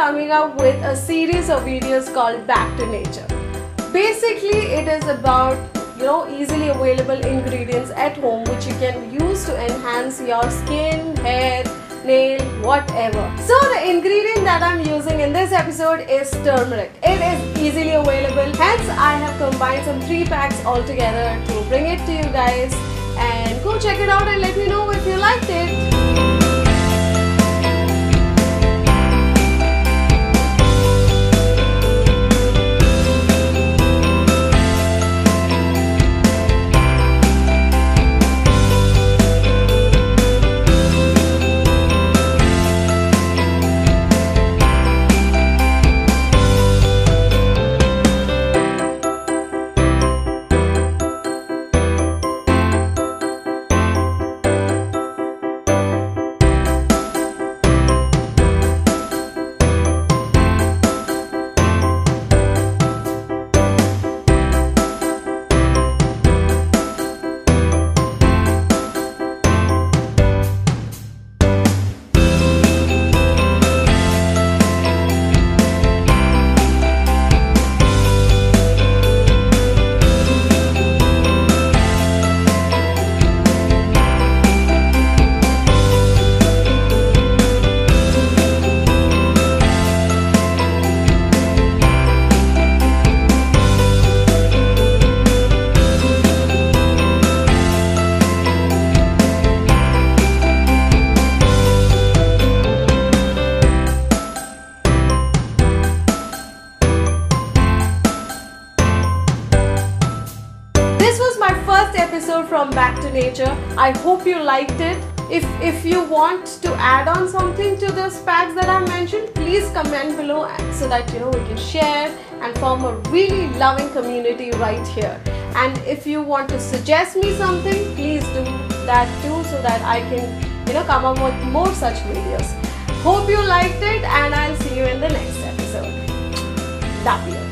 coming up with a series of videos called Back to Nature. Basically, it is about easily available ingredients at home which you can use to enhance your skin, hair, nail, whatever. So the ingredient that I'm using in this episode is turmeric. It is easily available, hence I have combined some 3 packs all together to bring it to you guys, and go check it out and let me know if you liked it. Episode from Back to Nature. I hope you liked it. If you want to add on something to those packs that I mentioned, please comment below so that we can share and form a really loving community right here. And if you want to suggest me something, please do that too so that I can come up with more such videos. Hope you liked it, and I'll see you in the next episode. Love you.